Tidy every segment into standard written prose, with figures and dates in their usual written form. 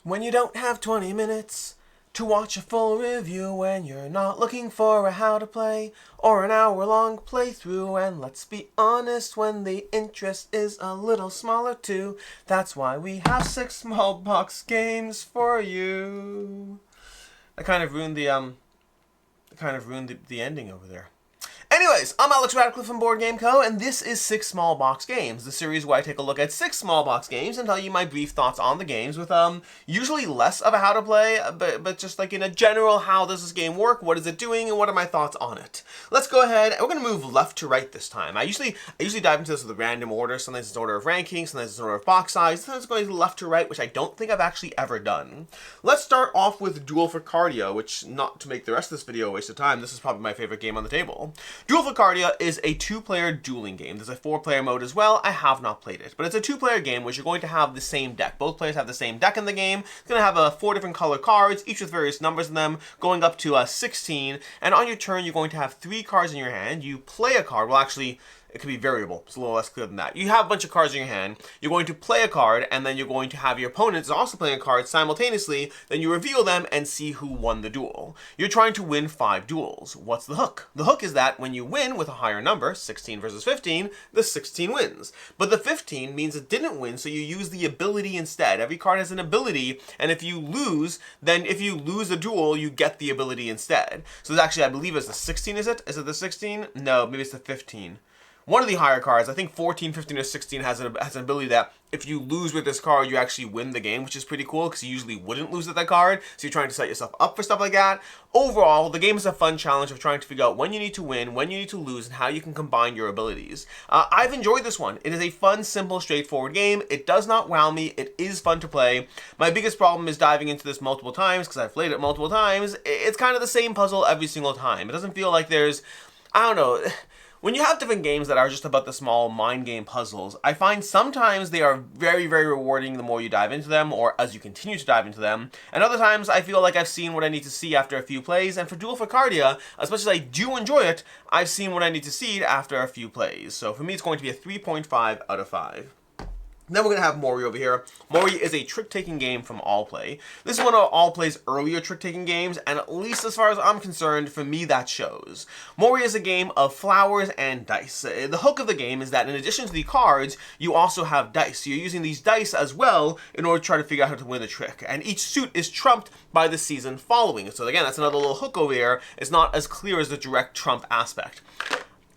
When you don't have 20 minutes to watch a full review, when you're not looking for a how to play or an hour-long playthrough, and let's be honest, when the interest is a little smaller too, that's why we have 6 small box games for you. I kind of ruined the ending over there. Anyways, I'm Alex Radcliffe from Board Game Co., and this is 6 Small Box Games, the series where I take a look at 6 small box games and tell you my brief thoughts on the games with usually less of a how to play, but just like in a general how does this game work, what is it doing, and what are my thoughts on it. Let's go ahead, and we're going to move left to right this time. I usually dive into this with a random order, sometimes it's order of ranking, sometimes it's order of box size, sometimes it's going left to right, which I don't think I've actually ever done. Let's start off with Duel for Cardia, which, not to make the rest of this video a waste of time, this is probably my favorite game on the table. Duel for Cardia is a 2-player dueling game. There's a 4-player mode as well. I have not played it, but it's a 2-player game which you're going to have the same deck. Both players have the same deck in the game. It's going to have 4 different color cards, each with various numbers in them, going up to 16. And on your turn, you're going to have 3 cards in your hand. You play a card. Well, actually, it could be variable. It's a little less clear than that. You have a bunch of cards in your hand. You're going to play a card, and then you're going to have your opponents also playing a card simultaneously. Then you reveal them and see who won the duel. You're trying to win 5 duels. What's the hook? The hook is that when you win with a higher number, 16 versus 15, the 16 wins. But the 15 means it didn't win, so you use the ability instead. Every card has an ability, and if you lose, then if you lose a duel, you get the ability instead. So it's actually, I believe it's the 16, is it? Is it the 16? No, maybe it's the 15. One of the higher cards, I think 14, 15, or 16 has an ability that if you lose with this card, you actually win the game, which is pretty cool because you usually wouldn't lose with that card. So you're trying to set yourself up for stuff like that. Overall, the game is a fun challenge of trying to figure out when you need to win, when you need to lose, and how you can combine your abilities. I've enjoyed this one. It is a fun, simple, straightforward game. It does not wow me. It is fun to play. My biggest problem is diving into this multiple times because I've played it multiple times. It's kind of the same puzzle every single time. It doesn't feel like there's, I don't know. When you have different games that are just about the small mind game puzzles, I find sometimes they are very, very rewarding the more you dive into them, or as you continue to dive into them, and other times I feel like I've seen what I need to see after a few plays, and for Duel for Cardia, as much as I do enjoy it, I've seen what I need to see after a few plays. So for me, it's going to be a 3.5 out of 5. Then we're going to have Mori over here. Mori is a trick-taking game from Allplay. This is one of Allplay's earlier trick-taking games, and at least as far as I'm concerned, for me that shows. Mori is a game of flowers and dice. The hook of the game is that in addition to the cards, you also have dice. So you're using these dice as well in order to try to figure out how to win the trick. And each suit is trumped by the season following. So again, that's another little hook over here. It's not as clear as the direct trump aspect.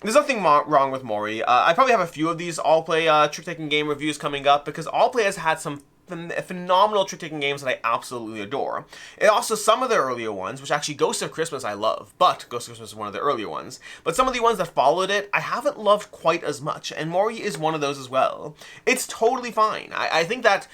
There's nothing wrong with Mori. I probably have a few of these Allplay trick-taking game reviews coming up because Allplay has had some phenomenal trick-taking games that I absolutely adore. And also some of the earlier ones, which actually Ghost of Christmas I love, but Ghost of Christmas is one of the earlier ones. But some of the ones that followed it, I haven't loved quite as much, and Mori is one of those as well. It's totally fine. I think that,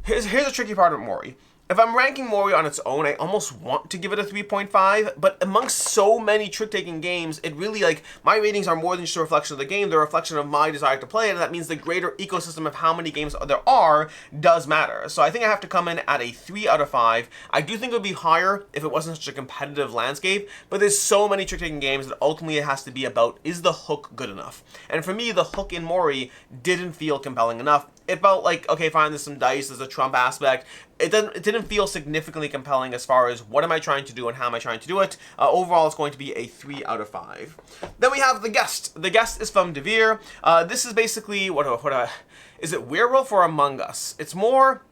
here's a tricky part of Mori. If I'm ranking Mori on its own, I almost want to give it a 3.5, but amongst so many trick-taking games, it really, like, my ratings are more than just a reflection of the game, they're a reflection of my desire to play it, and that means the greater ecosystem of how many games there are does matter. So I think I have to come in at a 3 out of 5. I do think it would be higher if it wasn't such a competitive landscape, but there's so many trick-taking games that ultimately it has to be about, is the hook good enough? And for me, the hook in Mori didn't feel compelling enough. It felt like, okay, fine, there's some dice, there's a trump aspect. It didn't feel significantly compelling as far as what am I trying to do and how am I trying to do it. Overall, it's going to be a 3 out of 5. Then we have The Guest. The Guest is from Devere. This is basically, is it Werewolf or Among Us? It's more,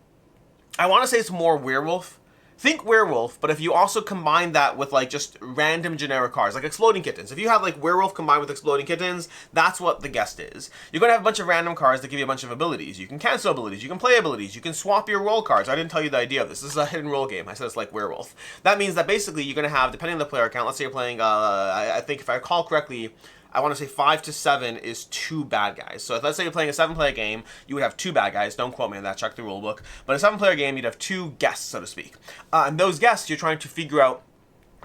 I want to say it's more Werewolf. Think Werewolf, but if you also combine that with like just random generic cards, like Exploding Kittens. If you have like Werewolf combined with Exploding Kittens, that's what The Guest is. You're going to have a bunch of random cards that give you a bunch of abilities. You can cancel abilities, you can play abilities, you can swap your roll cards. I didn't tell you the idea of this. This is a hidden roll game. I said it's like Werewolf. That means that basically you're going to have, depending on the player count, let's say you're playing, I think if I recall correctly, I want to say 5 to 7 is 2 bad guys. So if let's say you're playing a 7-player game, you would have 2 bad guys. Don't quote me on that, check the rulebook. But a 7-player game, you'd have 2 guests, so to speak. And those guests, you're trying to figure out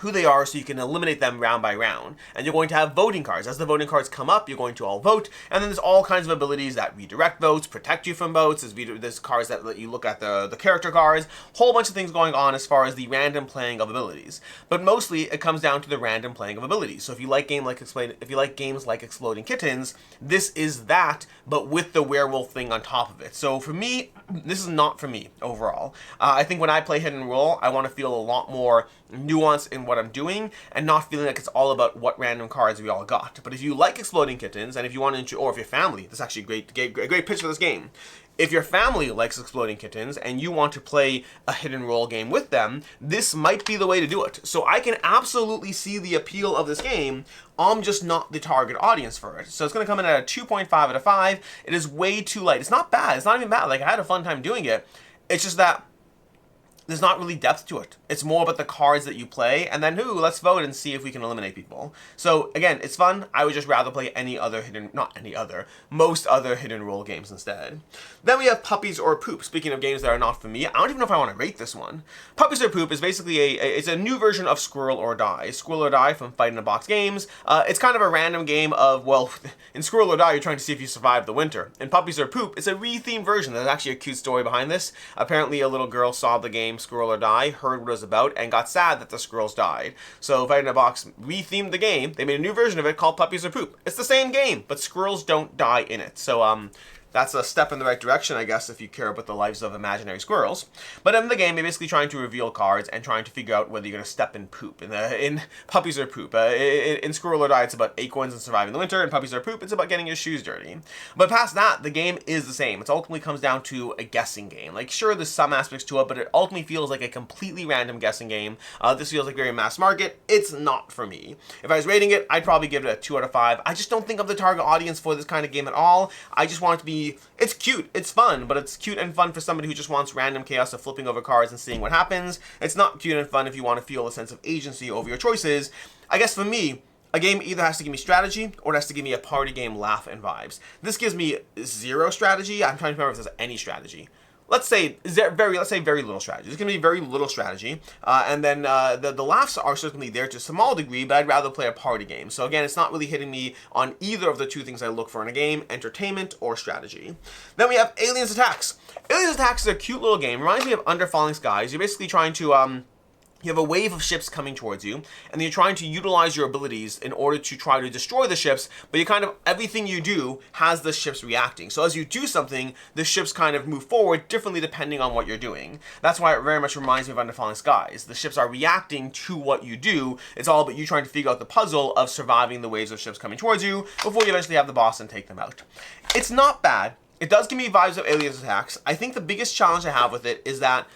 who they are so you can eliminate them round by round. And you're going to have voting cards. As the voting cards come up, you're going to all vote, and then there's all kinds of abilities that redirect votes, protect you from votes, there's cards that let you look at the character cards, whole bunch of things going on as far as the random playing of abilities. But mostly, it comes down to the random playing of abilities. So if you like games like Exploding Kittens, this is that, but with the werewolf thing on top of it. So for me, this is not for me overall. I think when I play Hidden Roll, I want to feel a lot more nuance in what I'm doing and not feeling like it's all about what random cards we all got. But if you like Exploding Kittens, and if you want to, or if your family, this is actually a great pitch for this game. If your family likes Exploding Kittens and you want to play a Hidden Roll game with them, this might be the way to do it. So I can absolutely see the appeal of this game. I'm just not the target audience for it. So it's going to come in at a 2.5 out of 5. It is way too light. It's not bad. It's not even bad. Like, I had a fun time doing it. It's just that there's not really depth to it. It's more about the cards that you play, and then, let's vote and see if we can eliminate people. So, again, it's fun. I would just rather play most other Hidden Roll games instead. Then we have Puppies or Poop. Speaking of games that are not for me, I don't even know if I want to rate this one. Puppies or Poop is basically it's a new version of Squirrel or Die. Squirrel or Die from Fight in a Box Games. It's kind of a random game of, well, in Squirrel or Die, you're trying to see if you survive the winter. In Puppies or Poop, it's a re-themed version. There's actually a cute story behind this. Apparently, a little girl saw the game Squirrel or Die, heard what it was about, and got sad that the squirrels died. So Fight in a Box rethemed the game. They made a new version of it called Puppies or Poop. It's the same game, but squirrels don't die in it. So that's a step in the right direction, I guess, if you care about the lives of imaginary squirrels. But in the game, you're basically trying to reveal cards and trying to figure out whether you're going to step in poop. In Puppies or Poop. In Squirrel or Die, it's about acorns and surviving the winter. In Puppies or Poop, it's about getting your shoes dirty. But past that, the game is the same. It ultimately comes down to a guessing game. Like, sure, there's some aspects to it, but it ultimately feels like a completely random guessing game. This feels like very mass market. It's not for me. If I was rating it, I'd probably give it a 2 out of 5. I just don't think I'm the target audience for this kind of game at all. I just want it to be... It's cute, it's fun, but it's cute and fun for somebody who just wants random chaos of flipping over cards and seeing what happens. It's not cute and fun if you want to feel a sense of agency over your choices. I guess for me, a game either has to give me strategy or it has to give me a party game laugh and vibes. This gives me 0 strategy. I'm trying to remember if there's any strategy. Let's say very little strategy. There's going to be very little strategy, and then the laughs are certainly there to a small degree, but I'd rather play a party game. So again, it's not really hitting me on either of the two things I look for in a game, entertainment or strategy. Then we have Aliens Attacks. Aliens Attacks is a cute little game. Reminds me of Under Falling Skies. You're basically trying to you have a wave of ships coming towards you, and then you're trying to utilize your abilities in order to try to destroy the ships, but everything you do has the ships reacting. So as you do something, the ships kind of move forward differently depending on what you're doing. That's why it very much reminds me of Under Falling Skies. The ships are reacting to what you do. It's all about you trying to figure out the puzzle of surviving the waves of ships coming towards you before you eventually have the boss and take them out. It's not bad. It does give me vibes of Aliens Attacks. I think the biggest challenge I have with it is that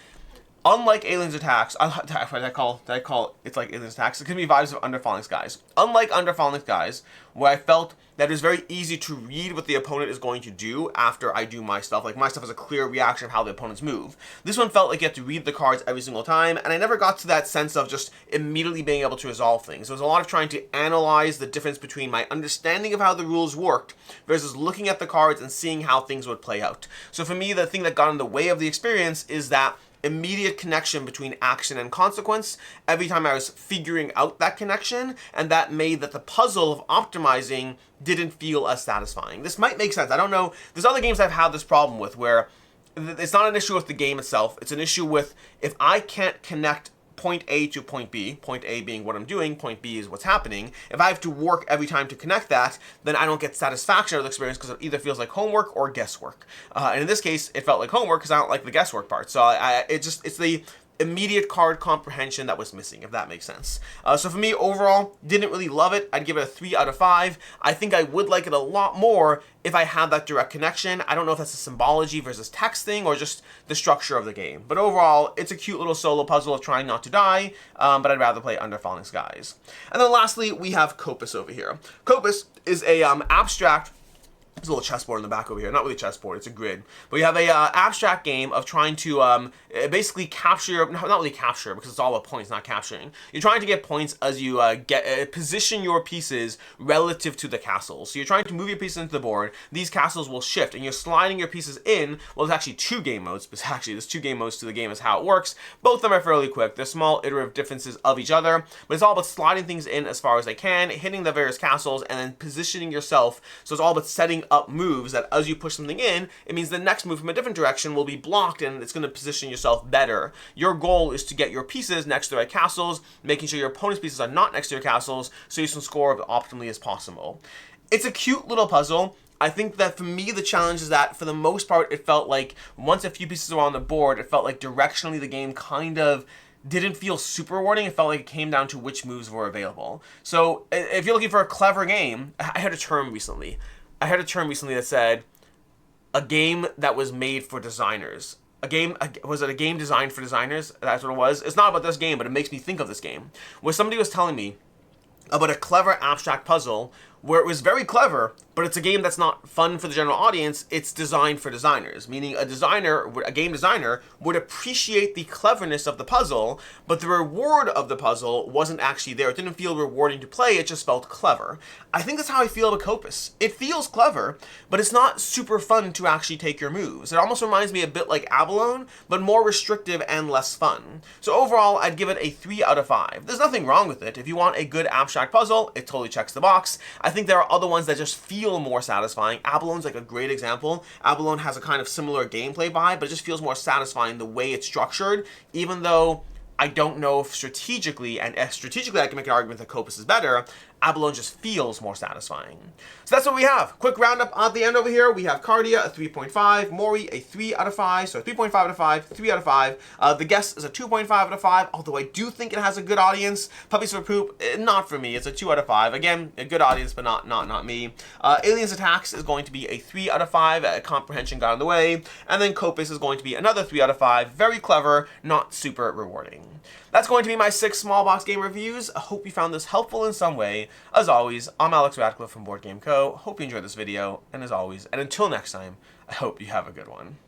unlike Aliens Attacks, did I call it's like Aliens Attacks? It gives me vibes of Under Falling Skies. Unlike Under Falling Skies, where I felt that it was very easy to read what the opponent is going to do after I do my stuff. Like, my stuff has a clear reaction of how the opponents move. This one felt like you had to read the cards every single time, and I never got to that sense of just immediately being able to resolve things. There was a lot of trying to analyze the difference between my understanding of how the rules worked versus looking at the cards and seeing how things would play out. So for me, the thing that got in the way of the experience is that immediate connection between action and consequence every time I was figuring out that connection, and that made that the puzzle of optimizing didn't feel as satisfying. This might make sense. I don't know. There's other games I've had this problem with where it's not an issue with the game itself. It's an issue with if I can't connect point A to point B, point A being what I'm doing, point B is what's happening. If I have to work every time to connect that, then I don't get satisfaction out of the experience because it either feels like homework or guesswork. And in this case, it felt like homework because I don't like the guesswork part. So it's the immediate card comprehension that was missing, if that makes sense. So for me, overall, didn't really love it. I'd give it a 3 out of 5. I think I would like it a lot more if I had that direct connection. I don't know if that's a symbology versus text thing or just the structure of the game. But overall, it's a cute little solo puzzle of trying not to die, but I'd rather play Under Falling Skies. And then lastly, we have Kopis over here. Kopis is a abstract There's a little chessboard in the back over here. Not really a chessboard, it's a grid. But you have a abstract game of trying to basically capture, not really capture, because it's all about points, not capturing. You're trying to get points as you position your pieces relative to the castles. So you're trying to move your pieces into the board. These castles will shift, and you're sliding your pieces in. Well, there's actually 2 game modes, but actually there's 2 game modes to the game is how it works. Both of them are fairly quick. They're small iterative differences of each other, but it's all about sliding things in as far as they can, hitting the various castles, and then positioning yourself. So it's all about setting up moves that as you push something in, it means the next move from a different direction will be blocked and it's going to position yourself better. Your goal is to get your pieces next to the right castles, making sure your opponent's pieces are not next to your castles so you can score as optimally as possible. It's a cute little puzzle. I think that for me, the challenge is that for the most part, it felt like once a few pieces were on the board, it felt like directionally the game kind of didn't feel super rewarding. It felt like it came down to which moves were available. So if you're looking for a clever game, I heard a term recently that said a game that was made for designers. Was it a game designed for designers? That's what it was. It's not about this game, but it makes me think of this game. Where somebody was telling me about a clever abstract puzzle where it was very clever, but it's a game that's not fun for the general audience. It's designed for designers, meaning a game designer would appreciate the cleverness of the puzzle, but the reward of the puzzle wasn't actually there. It didn't feel rewarding to play, it just felt clever. I think that's how I feel about Kopis. It feels clever, but it's not super fun to actually take your moves. It almost reminds me a bit like Avalon, but more restrictive and less fun. So overall, I'd give it a 3 out of 5. There's nothing wrong with it. If you want a good abstract puzzle, it totally checks the box. I think there are other ones that just feel more satisfying. Avalon's like a great example. Avalon has a kind of similar gameplay vibe, but it just feels more satisfying the way it's structured, even though I don't know if strategically I can make an argument that Kopis is better. Avalon just feels more satisfying. So that's what we have. Quick roundup at the end over here. We have Cardia, a 3.5, Mori, a 3 out of 5, so 3.5 out of 5, 3 out of 5. The Guest is a 2.5 out of 5, although I do think it has a good audience. Puppies Or Poop, not for me. It's a 2 out of 5. Again, a good audience, but not me. Aliens Attacks is going to be a 3 out of 5. Comprehension got in the way. And then Kopis is going to be another 3 out of 5. Very clever, not super rewarding. That's going to be my 6 small box game reviews. I hope you found this helpful in some way. As always, I'm Alex Radcliffe from Board Game Co. Hope you enjoyed this video, and as always, and until next time, I hope you have a good one.